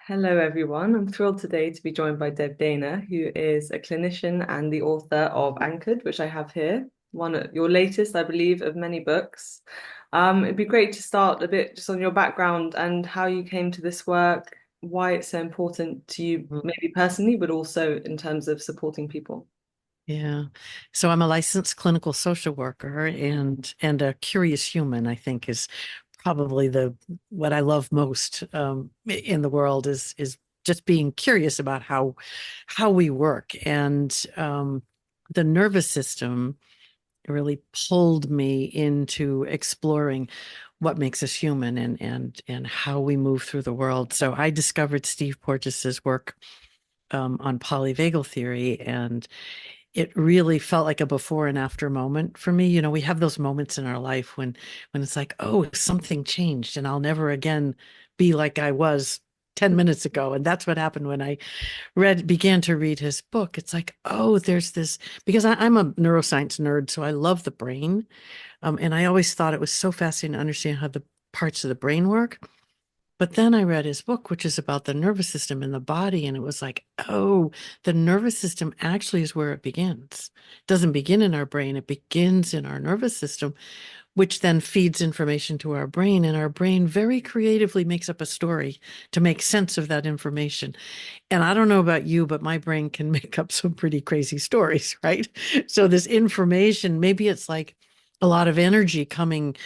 Hello, everyone. I'm thrilled today to be joined by Deb Dana, who is a clinician and the author of Anchored, which I have here, one of your latest, I believe, of many books. It'd be great to start a bit just on your background and how you came to this work, why it's so important to you, Mm. maybe personally, but also in terms of supporting people. Yeah. So I'm a licensed clinical social worker and a curious human, I think is probably the what I love most in the world is just being curious about how we work. And the nervous system really pulled me into exploring what makes us human and how we move through the world. So I discovered Steve Porges's work on polyvagal theory, and it really felt like a before and after moment for me. You know, we have those moments in our life when it's like, oh, something changed and I'll never again be like I was 10 minutes ago. And that's what happened when I began to read his book. It's like, oh, there's this, because I'm a neuroscience nerd, so I love the brain. And I always thought it was so fascinating to understand how the parts of the brain work. But then I read his book, which is about the nervous system in the body. And it was like, oh, the nervous system actually is where it begins. It doesn't begin in our brain, it begins in our nervous system, which then feeds information to our brain. And our brain very creatively makes up a story to make sense of that information. And I don't know about you, but my brain can make up some pretty crazy stories, right? So this information, maybe it's like a lot of energy coming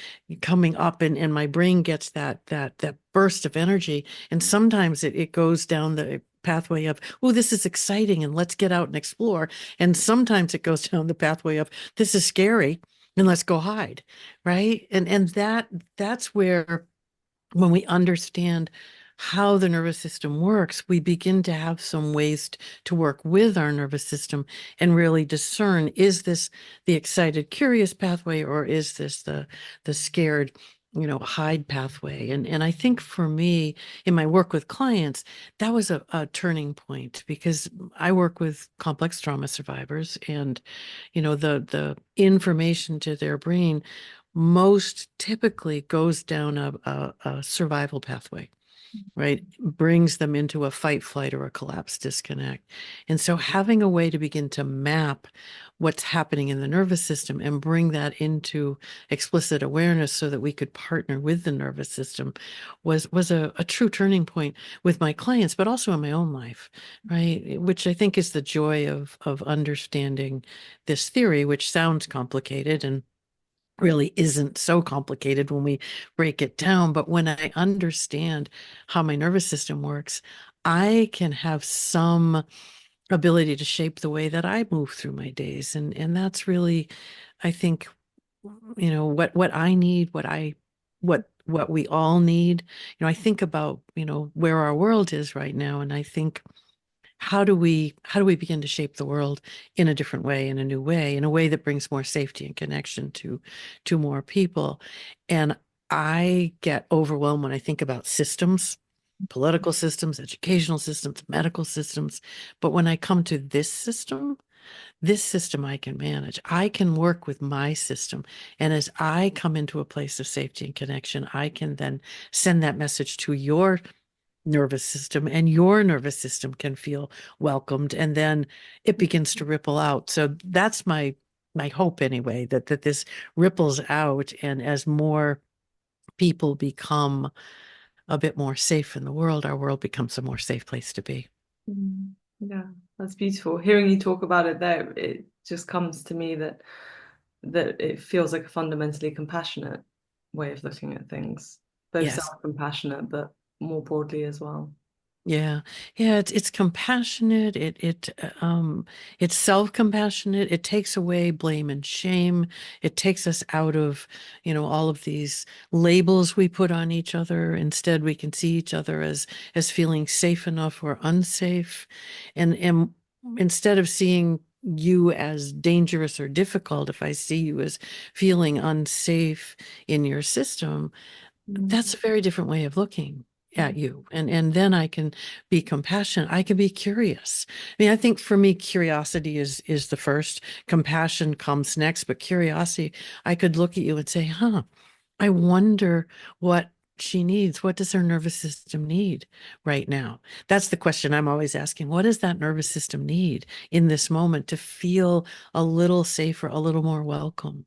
up, and my brain gets that burst of energy. And sometimes it goes down the pathway of, oh, this is exciting and let's get out and explore. And sometimes it goes down the pathway of, this is scary and let's go hide, right? And that's where, when we understand how the nervous system works, we begin to have some ways to work with our nervous system and really discern, is this the excited, curious pathway, or is this the scared, hide pathway? And I think for me, in my work with clients, that was a turning point, because I work with complex trauma survivors, and the information to their brain most typically goes down a survival pathway, right? Brings them into a fight, flight, or a collapse disconnect. And so having a way to begin to map what's happening in the nervous system and bring that into explicit awareness so that we could partner with the nervous system was a true turning point with my clients, but also in my own life, right? Which I think is the joy of understanding this theory, which sounds complicated and really isn't so complicated when we break it down. But when I understand how my nervous system works, I can have some ability to shape the way that I move through my days. And that's really, I think, what I need, what we all need. I think about, where our world is right now, and I think, how do we begin to shape the world in a different way, in a new way, in a way that brings more safety and connection to more people? And I get overwhelmed when I think about systems, political systems, educational systems, medical systems. But when I come to this system I can manage. I can work with my system. And as I come into a place of safety and connection, I can then send that message to your nervous system, and your nervous system can feel welcomed, and then it begins to ripple out. So that's my hope anyway, that this ripples out, and as more people become a bit more safe in the world, our world becomes a more safe place to be. Mm, yeah, that's beautiful. Hearing you talk about it there, it just comes to me that it feels like a fundamentally compassionate way of looking at things, both Yes. self-compassionate, but more broadly as well. Yeah. Yeah, it's compassionate. It's self-compassionate. It takes away blame and shame. It takes us out of, all of these labels we put on each other. Instead, we can see each other as feeling safe enough or unsafe. And instead of seeing you as dangerous or difficult, if I see you as feeling unsafe in your system, Mm, that's a very different way of looking mm, at you. And then I can be compassionate. I can be curious. I mean, I think for me, curiosity is the first. Compassion comes next, but curiosity, I could look at you and say, huh, I wonder what she needs. What does her nervous system need right now? That's the question I'm always asking. What does that nervous system need in this moment to feel a little safer, a little more welcome?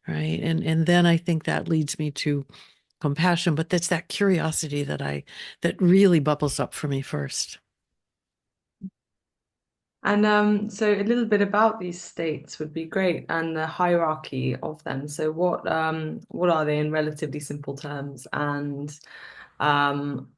Right. And then I think that leads me to compassion, but that's that curiosity that really bubbles up for me first. And so a little bit about these states would be great, and the hierarchy of them. So what are they in relatively simple terms, and um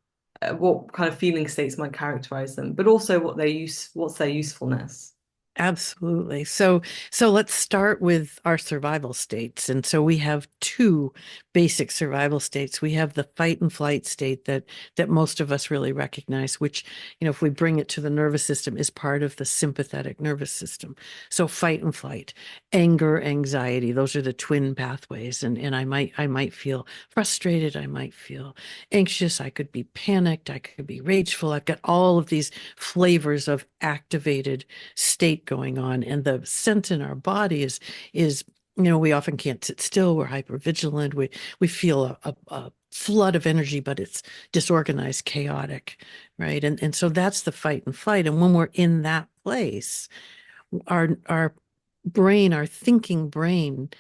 what kind of feeling states might characterize them, but also what's their usefulness? Absolutely. So let's start with our survival states. And so we have two basic survival states. We have the fight and flight state that most of us really recognize, which, if we bring it to the nervous system, is part of the sympathetic nervous system. So fight and flight, anger, anxiety, those are the twin pathways. And I might feel frustrated, I might feel anxious, I could be panicked, I could be rageful. I've got all of these flavors of activated state going on, and the sense in our body is we often can't sit still. We're hypervigilant. We feel a flood of energy, but it's disorganized, chaotic, right? And so that's the fight and flight. And when we're in that place, our brain, our thinking brain,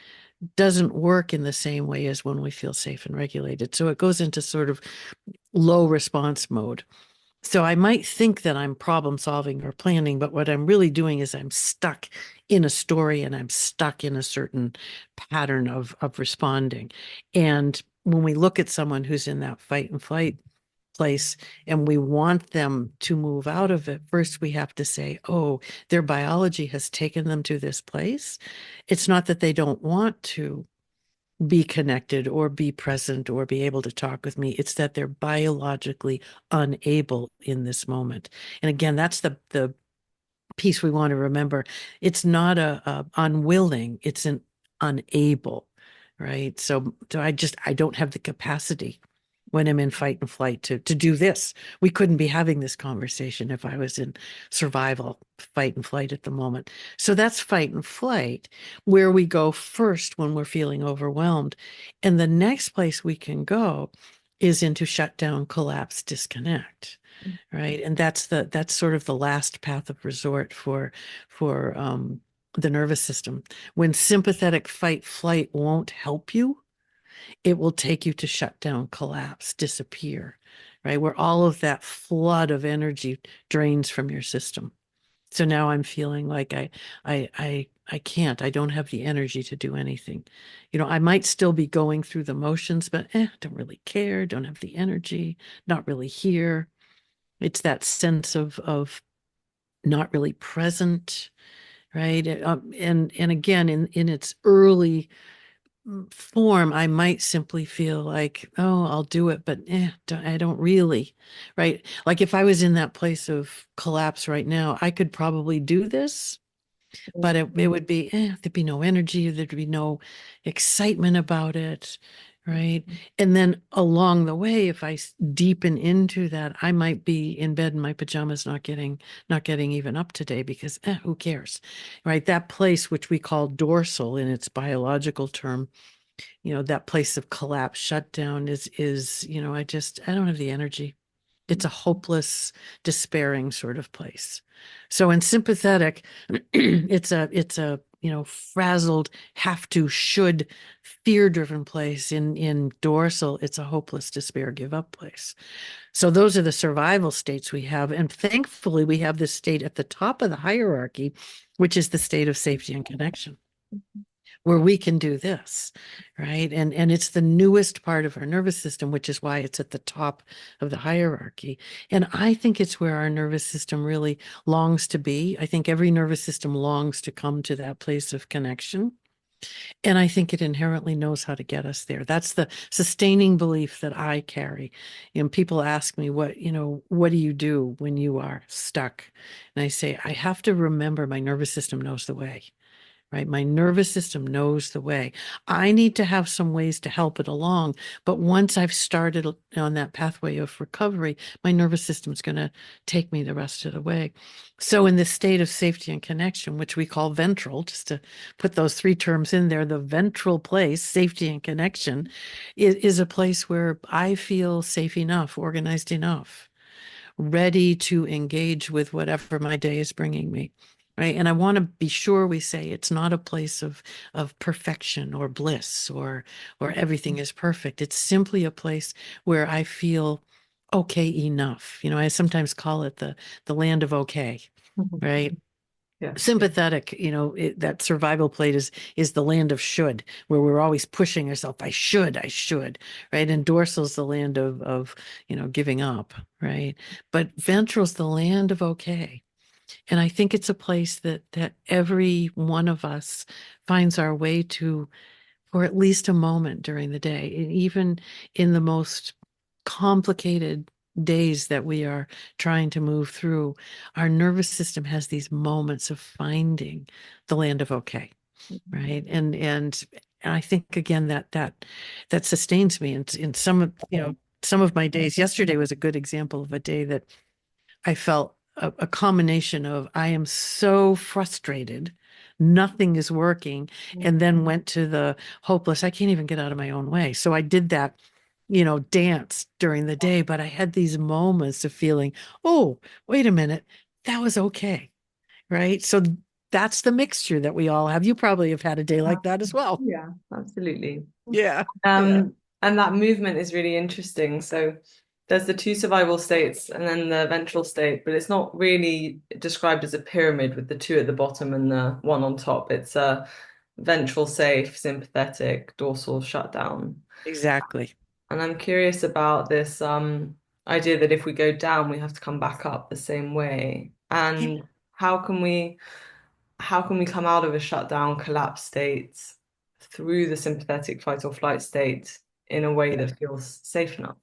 doesn't work in the same way as when we feel safe and regulated. So it goes into sort of low response mode. So I might think that I'm problem solving or planning, but what I'm really doing is I'm stuck in a story and I'm stuck in a certain pattern of responding. And when we look at someone who's in that fight and flight place and we want them to move out of it, first we have to say, oh, their biology has taken them to this place. It's not that they don't want to be connected or be present or be able to talk with me. It's that they're biologically unable in this moment. And again, that's the piece we want to remember. It's not a unwilling, it's an unable, right? So I don't have the capacity when I'm in fight and flight to do this. We couldn't be having this conversation if I was in survival, fight and flight at the moment. So that's fight and flight, where we go first when we're feeling overwhelmed. And the next place we can go is into shutdown, collapse, disconnect. Right. And that's sort of the last path of resort for the nervous system. When sympathetic fight flight won't help you, it will take you to shut down, collapse, disappear, right? Where all of that flood of energy drains from your system. So now I'm feeling like I can't, I don't have the energy to do anything. I might still be going through the motions, but don't really care, don't have the energy, not really here. It's that sense of not really present, right? And again, in its early form, I might simply feel like, oh, I'll do it, but I don't really, right? Like if I was in that place of collapse right now, I could probably do this, but it would be, there'd be no energy, there'd be no excitement about it, right? And then along the way, if I deepen into that, I might be in bed in my pajamas, not getting even up today because who cares, right? That place, which we call dorsal in its biological term, that place of collapse, shutdown is, I don't have the energy. It's a hopeless, despairing sort of place. So in sympathetic, it's a frazzled, have to, should, fear-driven place. In dorsal, it's a hopeless, despair, give up place. So those are the survival states we have. And thankfully, we have this state at the top of the hierarchy, which is the state of safety and connection, where we can do this, right? And it's the newest part of our nervous system, which is why it's at the top of the hierarchy. And I think it's where our nervous system really longs to be. I think every nervous system longs to come to that place of connection. And I think it inherently knows how to get us there. That's the sustaining belief that I carry. People ask me, what do you do when you are stuck? And I say, I have to remember my nervous system knows the way. right? My nervous system knows the way. I need to have some ways to help it along. But once I've started on that pathway of recovery, my nervous system is going to take me the rest of the way. So in this state of safety and connection, which we call ventral, just to put those three terms in there, the ventral place, safety and connection, is a place where I feel safe enough, organized enough, ready to engage with whatever my day is bringing me. Right. And I want to be sure we say it's not a place of perfection or bliss or everything is perfect. It's simply a place where I feel okay enough. I sometimes call it the land of okay. Right. Yes. Sympathetic, that survival plate is the land of should, where we're always pushing ourselves. I should, right? And dorsal's the land of giving up, right? But ventral's the land of okay. And I think it's a place that every one of us finds our way to for at least a moment during the day, and even in the most complicated days that we are trying to move through, our nervous system has these moments of finding the land of okay, right? And I think again that sustains me in some of my days. Yesterday was a good example of a day that I felt a combination of I am so frustrated, nothing is working, and then went to the hopeless, I can't even get out of my own way. So I did that, dance during the day, but I had these moments of feeling, oh, wait a minute, that was okay. Right. So that's the mixture that we all have. You probably have had a day like that as well. Yeah, absolutely. Yeah. Yeah. And that movement is really interesting. So there's the two survival states and then the ventral state, but it's not really described as a pyramid with the two at the bottom and the one on top. It's a ventral safe, sympathetic, dorsal shutdown. Exactly. And I'm curious about this idea that if we go down, we have to come back up the same way. And how can we how can we come out of a shutdown collapse state through the sympathetic fight or flight state in a way that feels safe enough?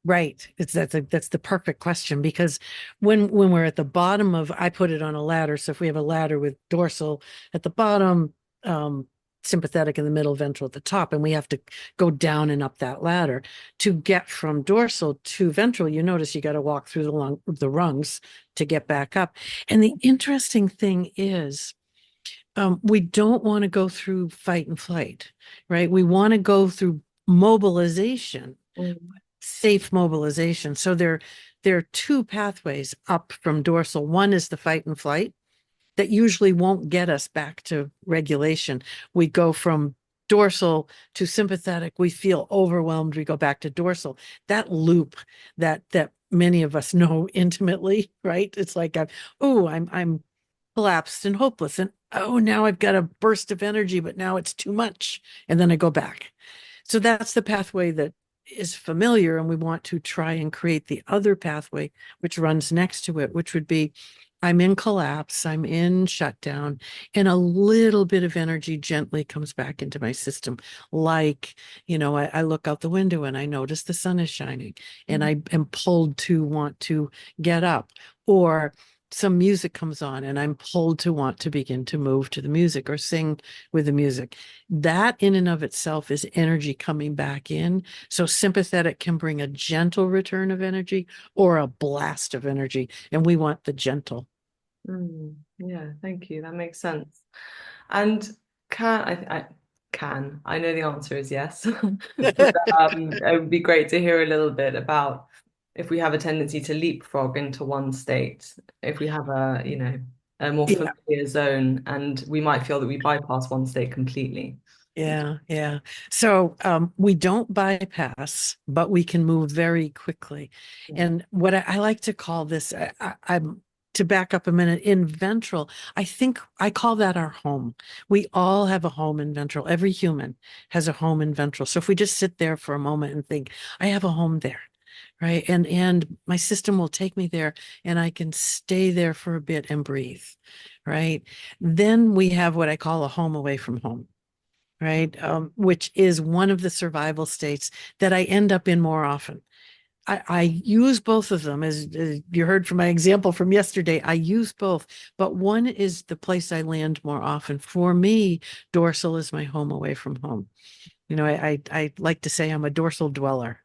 Right. That's the perfect question because when we're at the bottom of I put it on a ladder. So if we have a ladder with dorsal at the bottom, sympathetic in the middle, ventral at the top, and we have to go down and up that ladder to get from dorsal to ventral, you notice you got to walk through the rungs to get back up. And the interesting thing is we don't want to go through fight and flight, right? We want to go through mobilization, Mm. safe mobilization. So there are two pathways up from dorsal. One is the fight and flight that usually won't get us back to regulation. We go from dorsal to sympathetic. We feel overwhelmed. We go back to dorsal. That loop that many of us know intimately, right? It's like, I'm collapsed and hopeless, and oh, now I've got a burst of energy, but now it's too much, and then I go back. So that's the pathway that is familiar, and we want to try and create the other pathway, which runs next to it, which would be I'm in collapse, I'm in shutdown, and a little bit of energy gently comes back into my system. Like, I look out the window and I notice the sun is shining, and I am pulled to want to get up. Or some music comes on and I'm pulled to want to begin to move to the music or sing with the music. That in and of itself is energy coming back in. So sympathetic can bring a gentle return of energy or a blast of energy. And we want the gentle. Yeah, thank you. That makes sense. And can I know the answer is yes, but it would be great to hear a little bit about if we have a tendency to leapfrog into one state, if we have a more Yeah. familiar zone, and we might feel that we bypass one state completely. Yeah, yeah. So we don't bypass, but we can move very quickly. And what I like to call this, I'm to back up a minute, in ventral, I think I call that our home. We all have a home in ventral. Every human has a home in ventral. So if we just sit there for a moment and think, I have a home there, right? And my system will take me there and I can stay there for a bit and breathe, right? Then we have what I call a home away from home, right? Which is one of the survival states that I end up in more often. I use both of them, as you heard from my example from yesterday. I use both, but one is the place I land more often. For me, dorsal is my home away from home. I like to say I'm a dorsal dweller,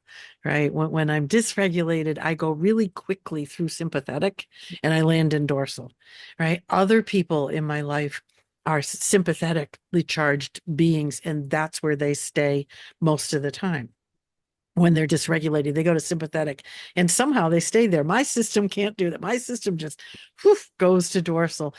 right? When I'm dysregulated, I go really quickly through sympathetic and I land in dorsal, right? Other people in my life are sympathetically charged beings, and that's where they stay most of the time. When they're dysregulated, they go to sympathetic and somehow they stay there. My system can't do that. My system just whew, goes to dorsal.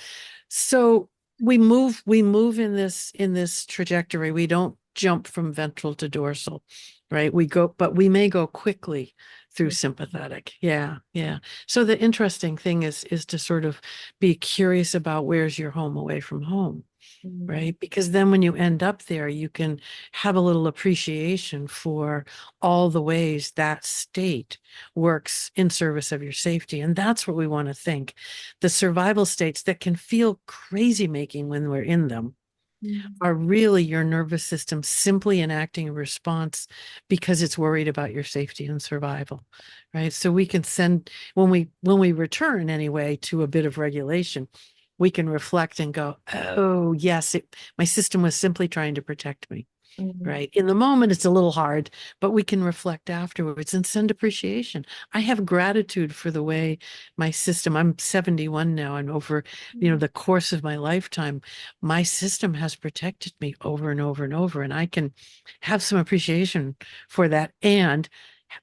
So we move in this trajectory. We don't jump from ventral to dorsal, right? We go, but we may go quickly through sympathetic. Yeah, yeah. So the interesting thing is to sort of be curious about where's your home away from home, Mm, right? Because then when you end up there, you can have a little appreciation for all the ways that state works in service of your safety. And that's what we want to think. The survival states that can feel crazy making when we're in them mm, are really your nervous system simply enacting a response because it's worried about your safety and survival, right? So we can send when we return anyway to a bit of regulation, we can reflect and go, oh yes, my system was simply trying to protect me. mm, Right. In the moment, it's a little hard, but we can reflect afterwards and send appreciation. I have gratitude for the way my system, I'm 71 now, and over, mm, the course of my lifetime, my system has protected me over and over and over. And I can have some appreciation for that and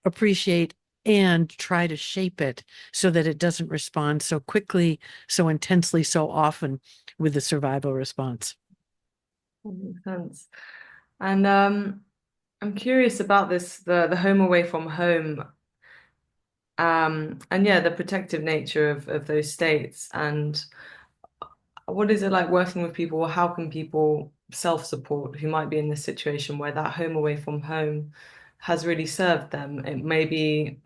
appreciate and try to shape it so that it doesn't respond so quickly, so intensely, so often with the survival response. that makes sense. And I'm curious about this, the home away from home, and yeah, the protective nature of those states. And what is it like working with people, or how can people self-support who might be in this situation where that home away from home has really served them? It may be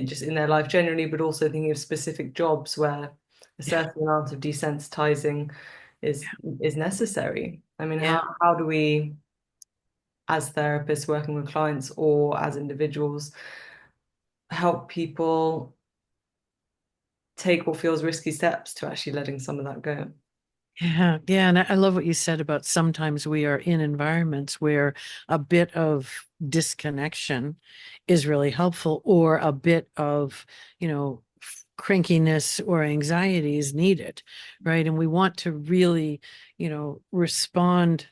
just in their life generally, but also thinking of specific jobs where a Yeah. certain amount of desensitizing is is necessary. I mean, Yeah. how do we, as therapists working with clients or as individuals, help people take what feels risky steps to actually letting some of that go? Yeah, yeah, and I love what you said about sometimes we are in environments where a bit of disconnection is really helpful, or a bit of, crankiness or anxiety is needed, right? And we want to really, respond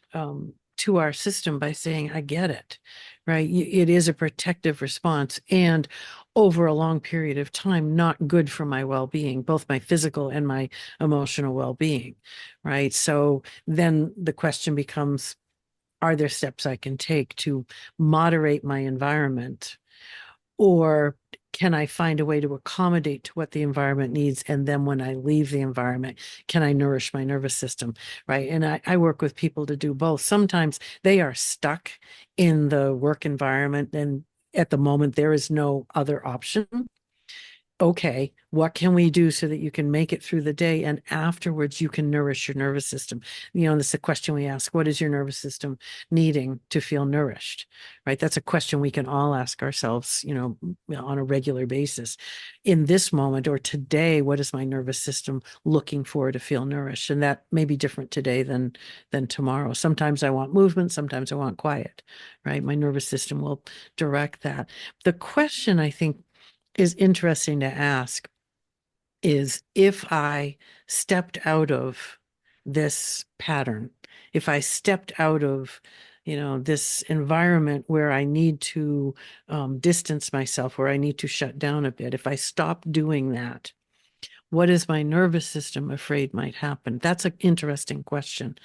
to our system by saying, I get it, right? It is a protective response. And over a long period of time, not good for my well-being, both my physical and my emotional well-being, right? So then the question becomes, are there steps I can take to moderate my environment? Or can I find a way to accommodate to what the environment needs? And then when I leave the environment, can I nourish my nervous system? Right. And I work with people to do both. Sometimes they are stuck in the work environment, and at the moment, there is no other option. Okay, what can we do so that you can make it through the day and afterwards you can nourish your nervous system? This is a question we ask. What is your nervous system needing to feel nourished? Right? That's a question we can all ask ourselves, on a regular basis. In this moment or today, what is my nervous system looking for to feel nourished? And that may be different today than tomorrow. Sometimes I want movement, sometimes I want quiet, right? My nervous system will direct that. The question I think is interesting to ask is, if I stepped out of this pattern, if I stepped out of, this environment where I need to distance myself, where I need to shut down a bit, if I stop doing that, what is my nervous system afraid might happen? That's an interesting question,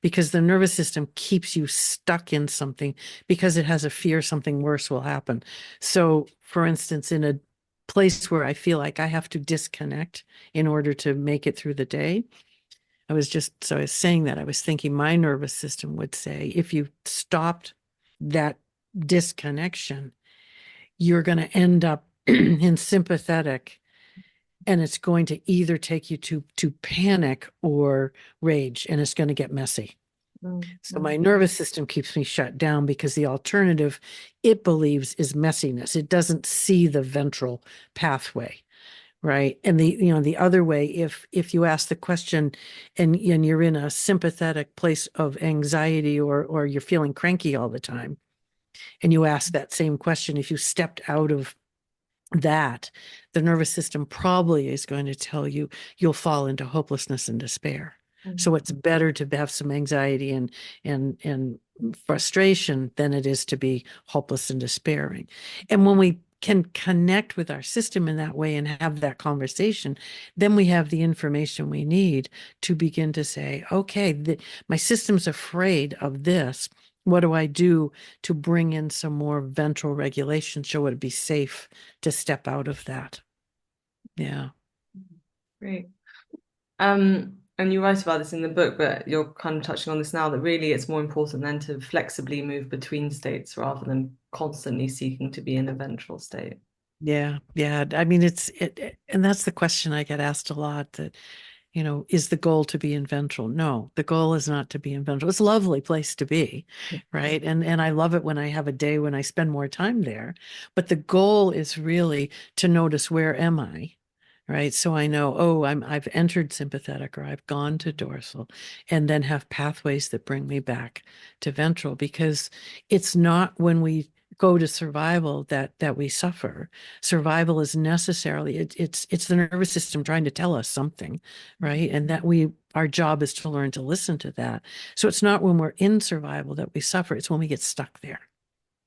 because the nervous system keeps you stuck in something because it has a fear something worse will happen. So, for instance, in a place where I feel like I have to disconnect in order to make it through the day, so I was saying that I was thinking my nervous system would say, if you stopped that disconnection, you're going to end up in sympathetic, and it's going to either take you to panic or rage, and it's going to get messy. So my nervous system keeps me shut down because the alternative, it believes, is messiness. It doesn't see the ventral pathway, right? And the other way, if you ask the question and you're in a sympathetic place of anxiety or you're feeling cranky all the time, and you ask that same question, if you stepped out of that, the nervous system probably is going to tell you you'll fall into hopelessness and despair. So it's better to have some anxiety and frustration than it is to be hopeless and despairing. And when we can connect with our system in that way and have that conversation, then we have the information we need to begin to say, okay, my system's afraid of this. What do I do to bring in some more ventral regulation so it would be safe to step out of that? Yeah. Great. And you write about this in the book, but you're kind of touching on this now, that really it's more important than to flexibly move between states rather than constantly seeking to be in a ventral state. Yeah. Yeah. I mean, and that's the question I get asked a lot, that, is the goal to be in ventral? No, the goal is not to be in ventral. It's a lovely place to be, right? And I love it when I have a day when I spend more time there. But the goal is really to notice, where am I? Right. So I know, oh, I've entered sympathetic or I've gone to dorsal, and then have pathways that bring me back to ventral, because it's not when we go to survival that we suffer. Survival is necessarily, it's the nervous system trying to tell us something, right? And that our job is to learn to listen to that. So it's not when we're in survival that we suffer, it's when we get stuck there.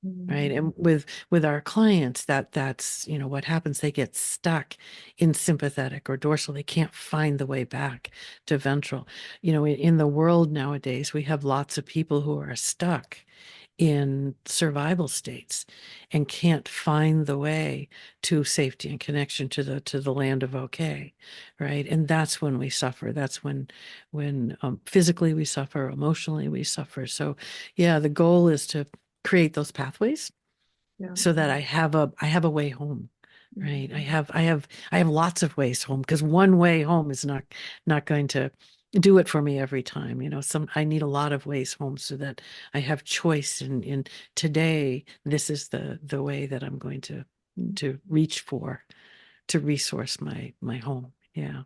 Right. And with our clients, that's what happens. They get stuck in sympathetic or dorsal. They can't find the way back to ventral. In the world nowadays, we have lots of people who are stuck in survival states and can't find the way to safety and connection to the land of okay, right? And that's when we suffer. That's when physically we suffer, emotionally we suffer. So yeah, the goal is to create those pathways Yeah. so that I have a way home, right? I have lots of ways home, because one way home is not going to do it for me every time. I need a lot of ways home so that I have choice. In today, this is the way that I'm going to reach for to resource my home. Yeah.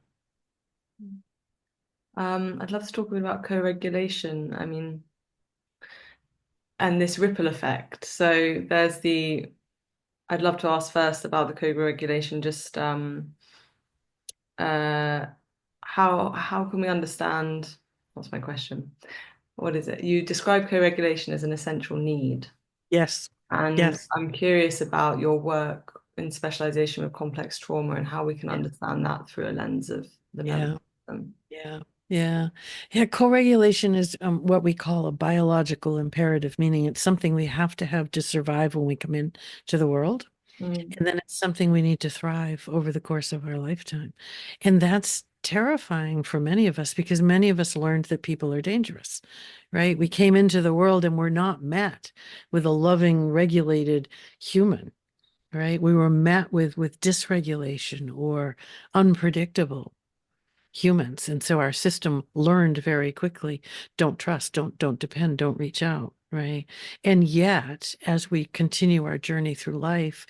I'd love to talk a bit about co-regulation. I mean, and this ripple effect. So I'd love to ask first about the co-regulation, just uh, how can we understand, what's my question? What is it? You describe co-regulation as an essential need. Yes. And Yes. I'm curious about your work in specialization with complex trauma and how we can Yeah. understand that through a lens of the nervous Yeah. system. Yeah, yeah, yeah. Co-regulation is what we call a biological imperative, meaning it's something we have to have to survive when we come into the world. Mm, And then it's something we need to thrive over the course of our lifetime. And that's terrifying for many of us, because many of us learned that people are dangerous, right? We came into the world and we're not met with a loving, regulated human, right? We were met with dysregulation or unpredictable humans. And so our system learned very quickly, don't trust, don't depend, don't reach out, right? And yet, as we continue our journey through life,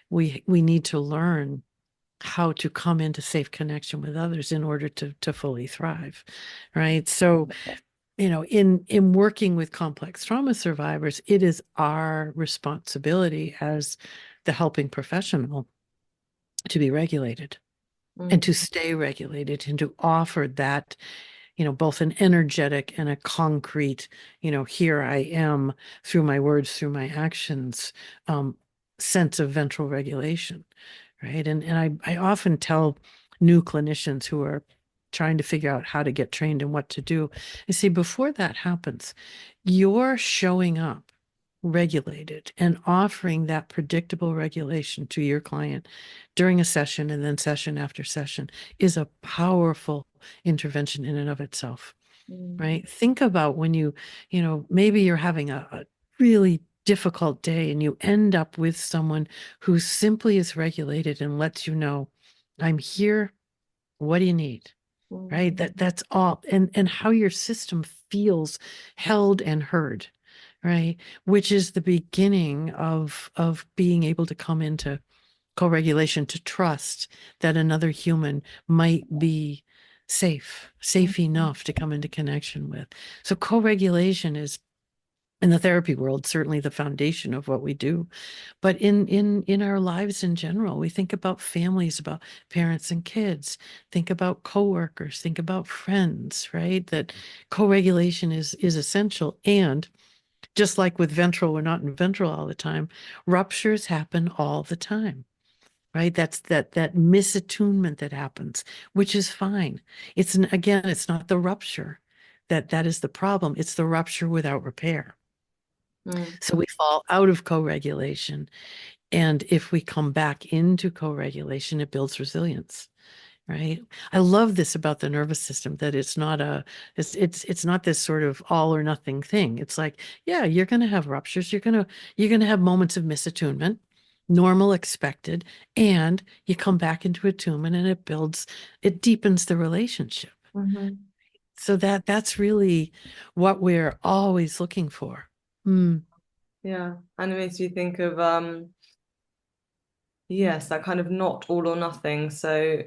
we need to learn how to come into safe connection with others in order to fully thrive, right? So, in working with complex trauma survivors, it is our responsibility as the helping professional to be regulated and mm, to stay regulated and to offer that, both an energetic and a concrete, here I am, through my words, through my actions, sense of ventral regulation, right? And I often tell new clinicians who are trying to figure out how to get trained and what to do, I say, before that happens, you're showing up regulated and offering that predictable regulation to your client during a session and then session after session is a powerful intervention in and of itself, mm, right? Think about when maybe you're having a really difficult day and you end up with someone who simply is regulated and lets you know, I'm here. What do you need? mm, Right? That's all. And how your system feels held and heard, right? Which is the beginning of being able to come into co-regulation, to trust that another human might be safe enough to come into connection with. So co-regulation is, in the therapy world, certainly the foundation of what we do. But in our lives in general, we think about families, about parents and kids, think about coworkers, think about friends, right? That co-regulation is essential. And just like with ventral, we're not in ventral all the time. Ruptures happen all the time, right? That's that misattunement that happens, which is fine. Again, it's not the rupture that is the problem. It's the rupture without repair. Mm. So we fall out of co-regulation. And if we come back into co-regulation, it builds resilience, right? I love this about the nervous system, that it's not this sort of all or nothing thing. It's like, yeah, you're going to have ruptures. You're going to have moments of misattunement, normal, expected, and you come back into attunement and it deepens the relationship. Mhm. So that's really what we're always looking for. Mm. Yeah, and it makes you think of yes, that kind of not all or nothing. So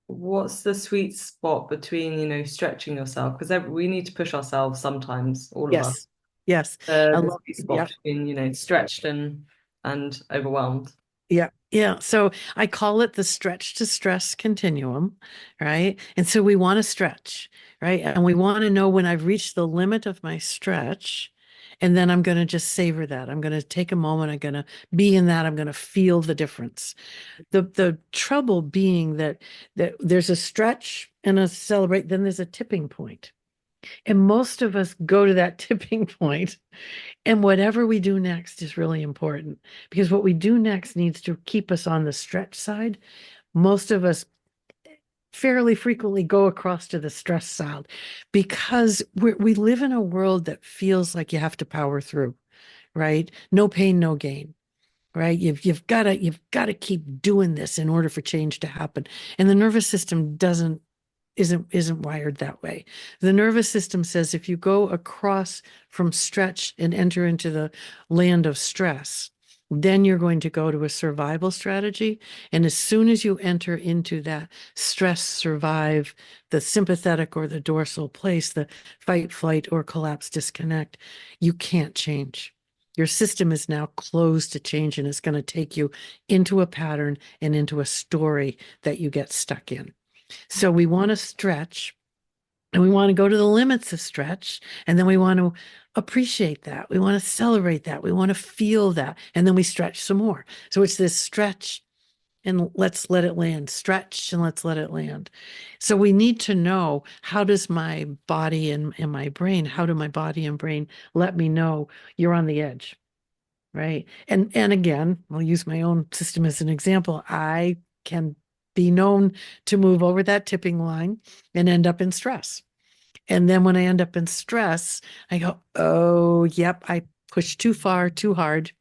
what's the sweet spot between, stretching yourself? Because we need to push ourselves sometimes, all of us. Yes. Yes. I The love, sweet spot yeah. between, stretched and overwhelmed. Yeah, yeah. So I call it the stretch to stress continuum, right? And so we want to stretch, right? And we want to know when I've reached the limit of my stretch, and then I'm going to just savor that. I'm going to take a moment. I'm going to be in that. I'm going to feel the difference. The trouble being that there's a stretch and a celebrate, then there's a tipping point. And most of us go to that tipping point, and whatever we do next is really important, because what we do next needs to keep us on the stretch side. Most of us fairly frequently go across to the stress side because we live in a world that feels like you have to power through, right? No pain, no gain. Right? You've got to keep doing this in order for change to happen. And the nervous system isn't wired that way. The nervous system says if you go across from stretch and enter into the land of stress, then you're going to go to a survival strategy. And as soon as you enter into that stress, survive, the sympathetic or the dorsal place, the fight, flight, or collapse, disconnect, you can't change. Your system is now closed to change, and it's going to take you into a pattern and into a story that you get stuck in. So we want to stretch, and we want to go to the limits of stretch. And then we want to appreciate that. We want to celebrate that. We want to feel that. And then we stretch some more. So it's this stretch and let's let it land, stretch and let's let it land. So we need to know, how does my body and my brain, how do my body and brain let me know you're on the edge? Right. And again, I'll use my own system as an example. I can be known to move over that tipping line and end up in stress. And then when I end up in stress, I go, oh, yep, I pushed too far, too hard.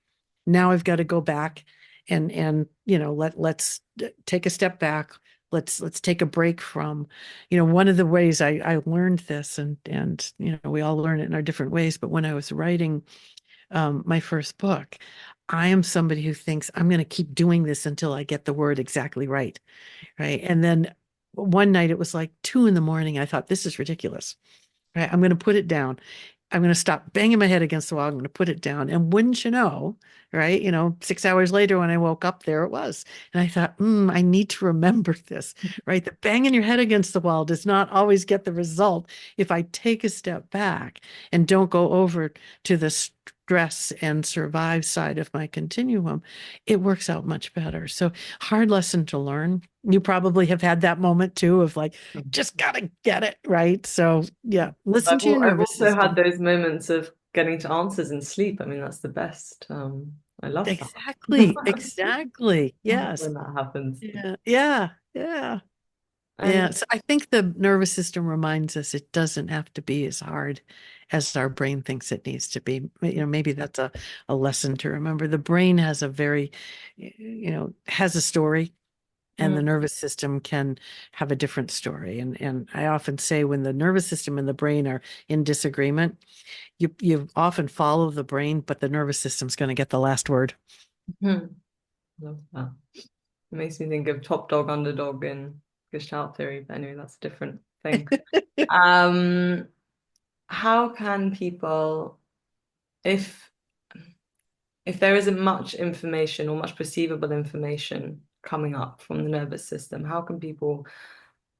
Now I've got to go back and let's take a step back. Let's take a break from, one of the ways I learned this, and we all learn it in our different ways. But when I was writing my first book, I am somebody who thinks I'm going to keep doing this until I get the word exactly right. Right. And then one night it was like 2 a.m. I thought, this is ridiculous. Right. I'm going to put it down. I'm going to stop banging my head against the wall. I'm going to put it down. And wouldn't you know, right? 6 hours later when I woke up, there it was. And I thought, I need to remember this, right? The banging your head against the wall does not always get the result. If I take a step back and don't go over to the stress and survive side of my continuum, it works out much better. So hard lesson to learn. You probably have had that moment too of like, just gotta get it right. So yeah, listen to your I've nervous also had system. those moments of getting to answers in sleep. I mean, that's the best. I love that. Exactly, exactly. Yes. When that happens. Yeah, yeah, yeah. Yeah. And So I think the nervous system reminds us it doesn't have to be as hard as our brain thinks it needs to be. Maybe that's a lesson to remember. The brain has a very, has a story, and the nervous system can have a different story. And I often say when the nervous system and the brain are in disagreement, you often follow the brain, but the nervous system's going to get the last word. Mm-hmm. Love that. It makes me think of top dog, underdog in Gestalt theory, but anyway, that's a different thing. Um, how can people, if there isn't much information or much perceivable information coming up from the nervous system, how can people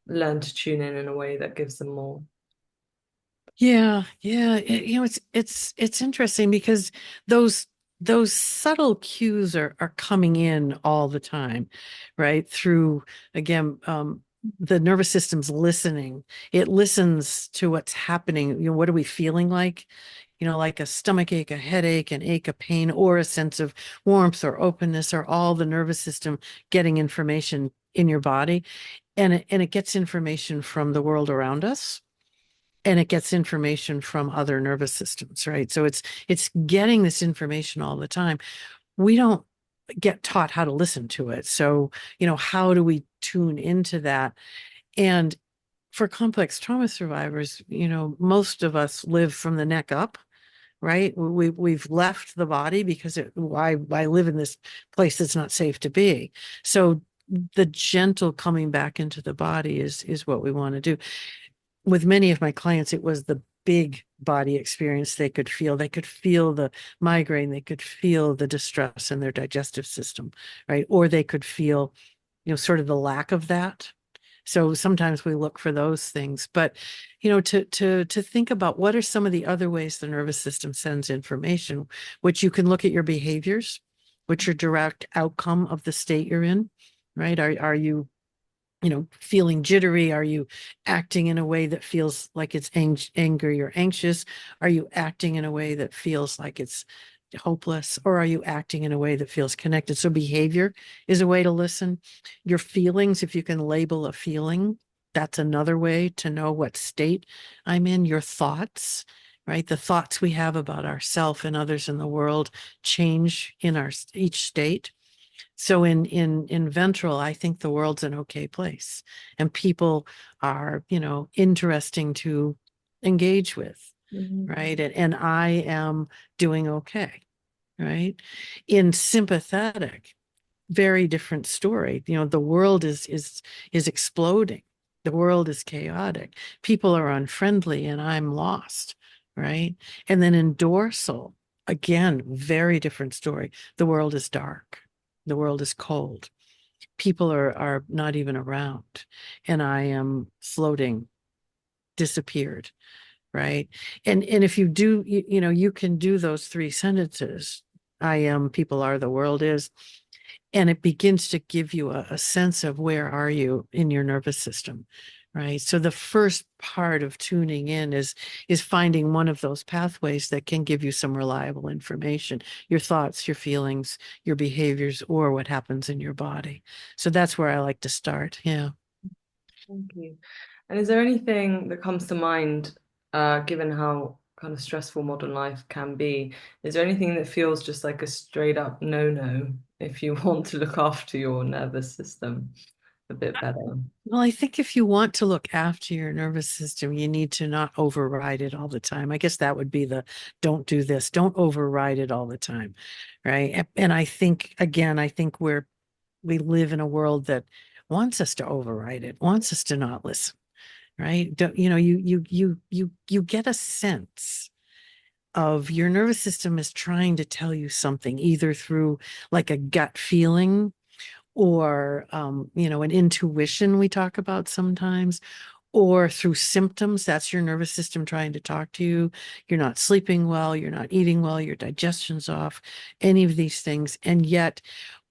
learn to tune in a way that gives them more? Yeah, yeah. It's interesting because those those subtle cues are coming in all the time, right? Through again, the nervous system's listening. It listens to what's happening. What are we feeling like? Like a stomach ache, a headache, an ache, a pain, or a sense of warmth or openness, or all the nervous system getting information in your body, and it gets information from the world around us, and it gets information from other nervous systems, right? So it's getting this information all the time. We don't get taught how to listen to it. So, how do we tune into that? And for complex trauma survivors, most of us live from the neck up, right? We've left the body because why live in this place that's not safe to be? So the gentle coming back into the body is what we want to do. With many of my clients, it was the big body experience they could feel. They could feel the migraine, they could feel the distress in their digestive system, right? Or they could feel, sort of the lack of that. So sometimes we look for those things, but to think about what are some of the other ways the nervous system sends information, which you can look at your behaviors, which are direct outcome of the state you're in, right? Are you feeling jittery? Are you acting in a way that feels like it's angry or anxious? Are you acting in a way that feels like it's hopeless? Or are you acting in a way that feels connected? So behavior is a way to listen. Your feelings, if you can label a feeling, that's another way to know what state I'm in. Your thoughts, right? The thoughts we have about ourselves and others in the world change in each state. So in ventral, I think the world's an okay place, and people are, interesting to engage with, Mhm. right? And I am doing okay, right? In sympathetic, very different story. The world is exploding. The world is chaotic. People are unfriendly, and I'm lost, right? And then in dorsal, again, very different story. The world is dark. The world is cold. People are not even around, and I am floating, disappeared, right? And if you do, you can do those three sentences. I am, people are, the world is, and it begins to give you a sense of where are you in your nervous system, right? So the first part of tuning in is finding one of those pathways that can give you some reliable information, your thoughts, your feelings, your behaviors, or what happens in your body. So that's where I like to start. Yeah. Thank you. And is there anything that comes to mind, given how kind of stressful modern life can be? Is there anything that feels just like a straight up no-no if you want to look after your nervous system a bit better? Well, I think if you want to look after your nervous system, you need to not override it all the time. I guess that would be the don't do this, don't override it all the time. Right. And I think, again, I think we live in a world that wants us to override it, wants us to not listen. Right. Don't, you get a sense of your nervous system is trying to tell you something, either through like a gut feeling, or an intuition we talk about sometimes, or through symptoms. That's your nervous system trying to talk to you. You're not sleeping well, you're not eating well, your digestion's off, any of these things. And yet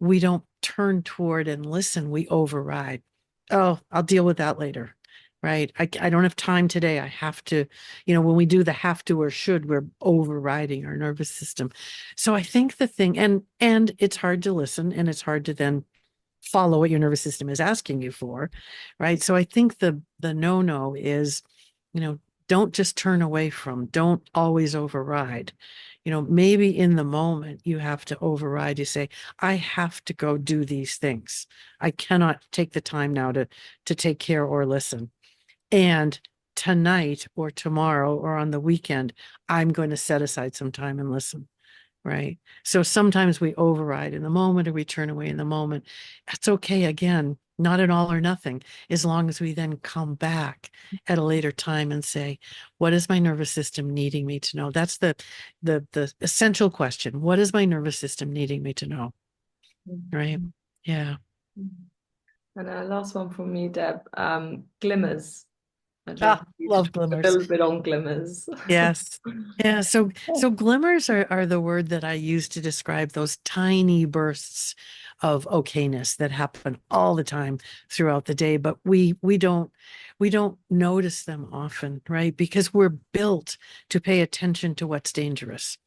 we don't turn toward and listen, we override. Oh, I'll deal with that later. Right. I don't have time today. I have to, when we do the have to or should, we're overriding our nervous system. So I think the thing, and it's hard to listen, and it's hard to then follow what your nervous system is asking you for, right? So I think the no is, you know Don't just turn away from, don't always override. Maybe in the moment you have to override. You say, I have to go do these things. I cannot take the time now to take care or listen. And tonight or tomorrow or on the weekend, I'm going to set aside some time and listen. Right. So sometimes we override in the moment or we turn away in the moment. That's okay. Again, not an all or nothing, as long as we then come back at a later time and say, what is my nervous system needing me to know? That's the essential question. What is my nervous system needing me to know? Right. Yeah. And last one from me, Deb. Glimmers. I'd love Ah, you to love talk a glimmers. little bit on glimmers. Yes. Yeah. So glimmers are the word that I use to describe those tiny bursts of okayness that happen all the time throughout the day, but we don't notice them often, right? Because we're built to pay attention to what's dangerous.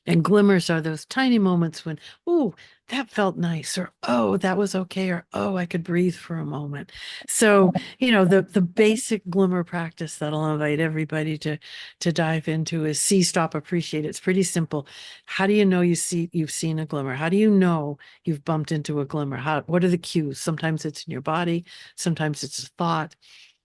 And glimmers are those tiny moments when, oh, that felt nice, or oh, that was okay, or oh, I could breathe for a moment. So, the basic glimmer practice that I'll invite everybody to dive into is see, stop, appreciate. It's pretty simple. How do you know you've seen a glimmer? How do you know you've bumped into a glimmer? What are the cues? Sometimes it's in your body, sometimes it's a thought.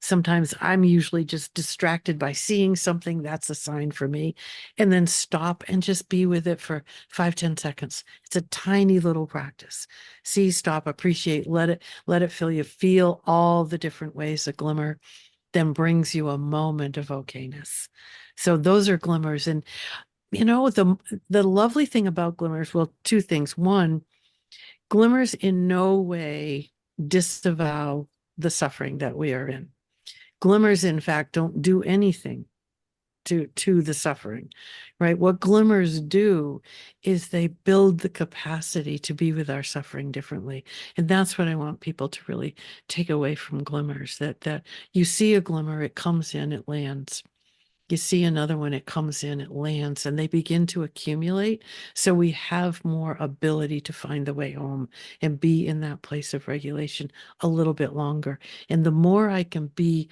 Sometimes I'm usually just distracted by seeing something. That's a sign for me. And then stop and just be with it for 5, 10 seconds. It's a tiny little practice. See, stop, appreciate, let it fill you. Feel all the different ways a glimmer then brings you a moment of okayness. So those are glimmers. And the lovely thing about glimmers, well, two things. One, glimmers in no way disavow the suffering that we are in. Glimmers, in fact, don't do anything to the suffering, right? What glimmers do is they build the capacity to be with our suffering differently. And that's what I want people to really take away from glimmers, that you see a glimmer, it comes in, it lands. You see another one, it comes in, it lands, and they begin to accumulate. So we have more ability to find the way home and be in that place of regulation a little bit longer. And the more I can be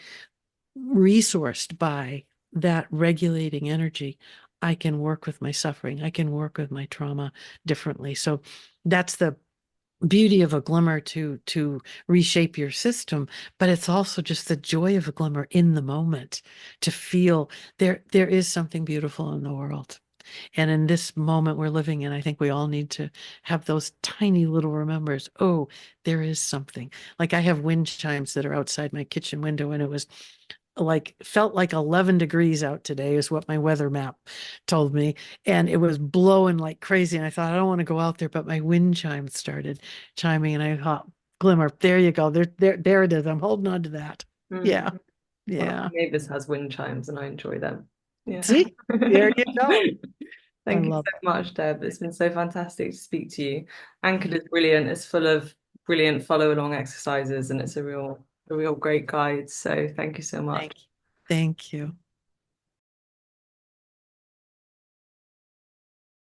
resourced by that regulating energy, I can work with my suffering. I can work with my trauma differently. So that's the beauty of a glimmer to reshape your system, but it's also just the joy of a glimmer in the moment to feel there is something beautiful in the world. And in this moment we're living in, I think we all need to have those tiny little remembers. Oh, there is something. Like I have wind chimes that are outside my kitchen window, and it was felt like 11 degrees out today is what my weather map told me, and it was blowing like crazy, and I thought I don't want to go out there, but my wind chimes started chiming, and I thought, glimmer, there you go, there it is, I'm holding on to that. Yeah. Mm. One of Yeah. my neighbors has wind chimes and I enjoy them. Yeah. See, there you go. I Thank you love so much, Deb. It's been so fantastic to speak to you. Anchored is brilliant. It's full of brilliant follow along exercises and it's a real great guide. So thank you so much. thank you thank you